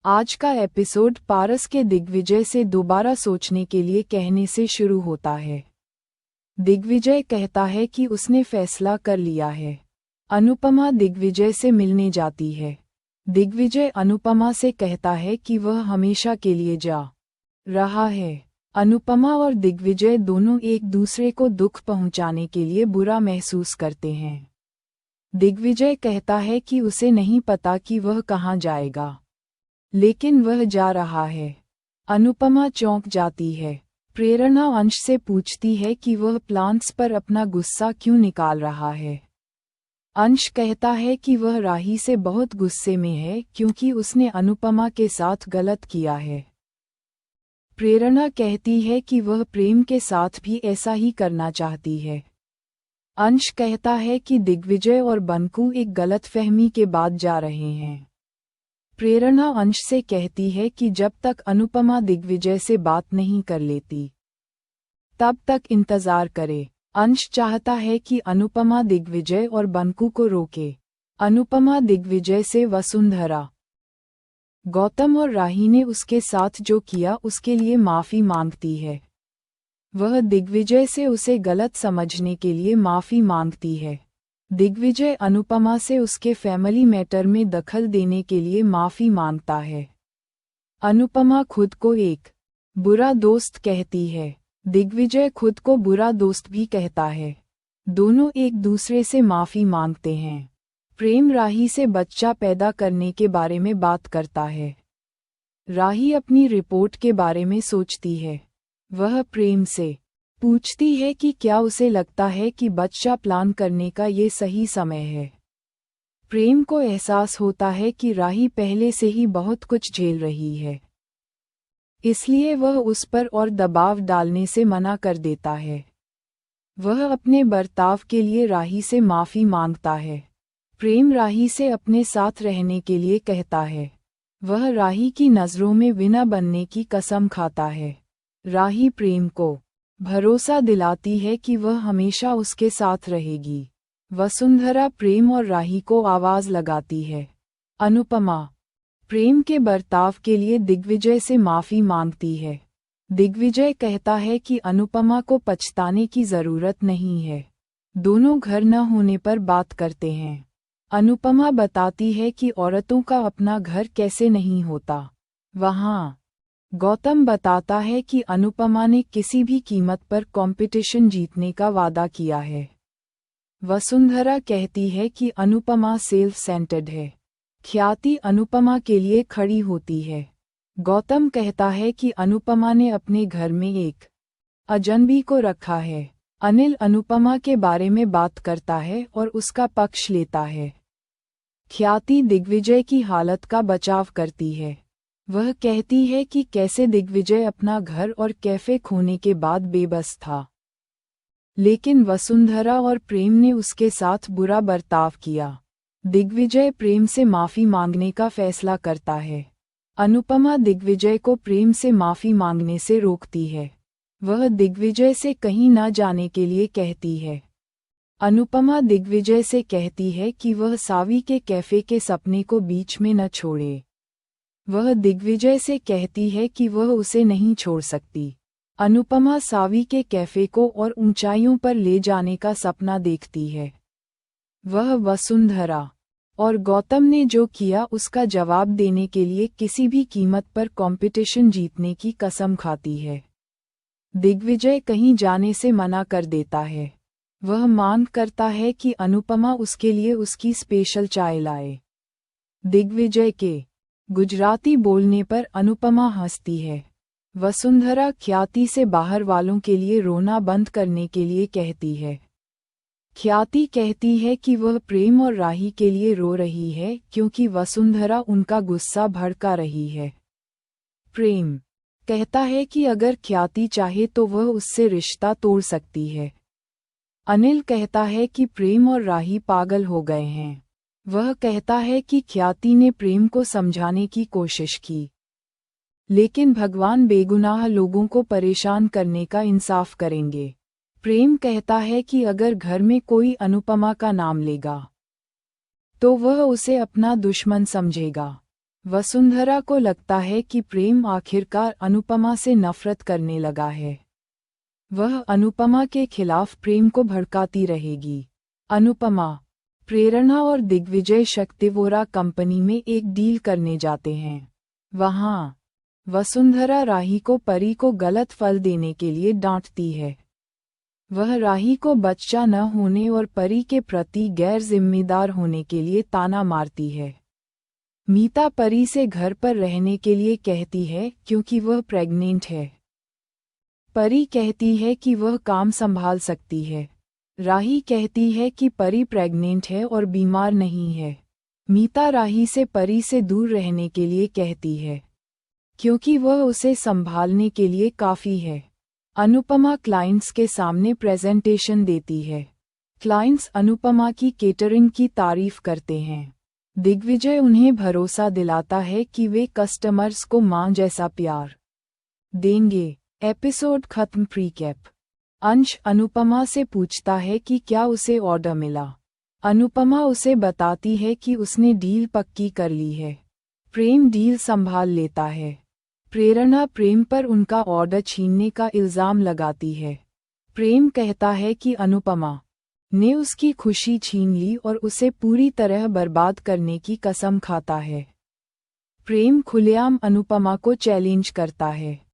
आज का एपिसोड पारस के दिग्विजय से दोबारा सोचने के लिए कहने से शुरू होता है। दिग्विजय कहता है कि उसने फैसला कर लिया है। अनुपमा दिग्विजय से मिलने जाती है। दिग्विजय अनुपमा से कहता है कि वह हमेशा के लिए जा रहा है। अनुपमा और दिग्विजय दोनों एक दूसरे को दुख पहुंचाने के लिए बुरा महसूस करते हैं। दिग्विजय कहता है कि उसे नहीं पता कि वह कहाँ जाएगा, लेकिन वह जा रहा है। अनुपमा चौंक जाती है। प्रेरणा अंश से पूछती है कि वह प्लांट्स पर अपना गुस्सा क्यों निकाल रहा है। अंश कहता है कि वह राही से बहुत गुस्से में है क्योंकि उसने अनुपमा के साथ गलत किया है। प्रेरणा कहती है कि वह प्रेम के साथ भी ऐसा ही करना चाहती है। अंश कहता है कि दिग्विजय और बंकू एक गलतफहमी के बाद जा रहे हैं। प्रेरणा अंश से कहती है कि जब तक अनुपमा दिग्विजय से बात नहीं कर लेती, तब तक इंतजार करे। अंश चाहता है कि अनुपमा दिग्विजय और बंकू को रोके। अनुपमा दिग्विजय से वसुंधरा, गौतम और राही ने उसके साथ जो किया उसके लिए माफ़ी मांगती है। वह दिग्विजय से उसे गलत समझने के लिए माफ़ी मांगती है। दिग्विजय अनुपमा से उसके फैमिली मैटर में दखल देने के लिए माफ़ी मांगता है। अनुपमा खुद को एक बुरा दोस्त कहती है। दिग्विजय खुद को बुरा दोस्त भी कहता है। दोनों एक दूसरे से माफ़ी मांगते हैं। प्रेम राही से बच्चा पैदा करने के बारे में बात करता है। राही अपनी रिपोर्ट के बारे में सोचती है। वह प्रेम से पूछती है कि क्या उसे लगता है कि बच्चा प्लान करने का ये सही समय है। प्रेम को एहसास होता है कि राही पहले से ही बहुत कुछ झेल रही है, इसलिए वह उस पर और दबाव डालने से मना कर देता है। वह अपने बर्ताव के लिए राही से माफ़ी मांगता है। प्रेम राही से अपने साथ रहने के लिए कहता है। वह राही की नज़रों में विना बनने की कसम खाता है। राही प्रेम को भरोसा दिलाती है कि वह हमेशा उसके साथ रहेगी। वसुंधरा प्रेम और राही को आवाज़ लगाती है। अनुपमा प्रेम के बर्ताव के लिए दिग्विजय से माफ़ी मांगती है। दिग्विजय कहता है कि अनुपमा को पछताने की ज़रूरत नहीं है। दोनों घर न होने पर बात करते हैं। अनुपमा बताती है कि औरतों का अपना घर कैसे नहीं होता। वहाँ गौतम बताता है कि अनुपमा ने किसी भी कीमत पर कंपटीशन जीतने का वादा किया है। वसुंधरा कहती है कि अनुपमा सेल्फ सेंटर्ड है। ख्याति अनुपमा के लिए खड़ी होती है। गौतम कहता है कि अनुपमा ने अपने घर में एक अजनबी को रखा है। अनिल अनुपमा के बारे में बात करता है और उसका पक्ष लेता है। ख्याति दिग्विजय की हालत का बचाव करती है। वह कहती है कि कैसे दिग्विजय अपना घर और कैफे खोने के बाद बेबस था, लेकिन वसुंधरा और प्रेम ने उसके साथ बुरा बर्ताव किया। दिग्विजय प्रेम से माफ़ी मांगने का फैसला करता है। अनुपमा दिग्विजय को प्रेम से माफ़ी मांगने से रोकती है। वह दिग्विजय से कहीं न जाने के लिए कहती है। अनुपमा दिग्विजय से कहती है कि वह सावी के कैफे के सपने को बीच में न छोड़े। वह दिग्विजय से कहती है कि वह उसे नहीं छोड़ सकती। अनुपमा सावी के कैफे को और ऊंचाइयों पर ले जाने का सपना देखती है। वह वसुंधरा और गौतम ने जो किया उसका जवाब देने के लिए किसी भी कीमत पर कंपटीशन जीतने की कसम खाती है। दिग्विजय कहीं जाने से मना कर देता है। वह मांग करता है कि अनुपमा उसके लिए उसकी स्पेशल चाय लाए। दिग्विजय के गुजराती बोलने पर अनुपमा हंसती है। वसुंधरा ख्याति से बाहर वालों के लिए रोना बंद करने के लिए कहती है। ख्याति कहती है कि वह प्रेम और राही के लिए रो रही है क्योंकि वसुंधरा उनका गुस्सा भड़का रही है। प्रेम कहता है कि अगर ख्याति चाहे तो वह उससे रिश्ता तोड़ सकती है। अनिल कहता है कि प्रेम और राही पागल हो गए हैं। वह कहता है कि ख्याति ने प्रेम को समझाने की कोशिश की, लेकिन भगवान बेगुनाह लोगों को परेशान करने का इंसाफ करेंगे। प्रेम कहता है कि अगर घर में कोई अनुपमा का नाम लेगा तो वह उसे अपना दुश्मन समझेगा। वसुंधरा को लगता है कि प्रेम आखिरकार अनुपमा से नफरत करने लगा है। वह अनुपमा के खिलाफ प्रेम को भड़काती रहेगी। अनुपमा, प्रेरणा और दिग्विजय शक्तिवोरा कंपनी में एक डील करने जाते हैं। वहां वसुंधरा राही को परी को गलत फल देने के लिए डांटती है। वह राही को बच्चा न होने और परी के प्रति गैर जिम्मेदार होने के लिए ताना मारती है। मीता परी से घर पर रहने के लिए कहती है क्योंकि वह प्रेग्नेंट है। परी कहती है कि वह काम संभाल सकती है। राही कहती है कि परी प्रेग्नेंट है और बीमार नहीं है। मीता राही से परी से दूर रहने के लिए कहती है क्योंकि वह उसे संभालने के लिए काफ़ी है। अनुपमा क्लाइंट्स के सामने प्रेजेंटेशन देती है। क्लाइंट्स अनुपमा की केटरिंग की तारीफ करते हैं। दिग्विजय उन्हें भरोसा दिलाता है कि वे कस्टमर्स को मां जैसा प्यार देंगे। एपिसोड खत्म। प्रीकैप। अंश अनुपमा से पूछता है कि क्या उसे ऑर्डर मिला। अनुपमा उसे बताती है कि उसने डील पक्की कर ली है। प्रेम डील संभाल लेता है। प्रेरणा प्रेम पर उनका ऑर्डर छीनने का इल्ज़ाम लगाती है। प्रेम कहता है कि अनुपमा ने उसकी खुशी छीन ली और उसे पूरी तरह बर्बाद करने की कसम खाता है। प्रेम खुलेआम अनुपमा को चैलेंज करता है।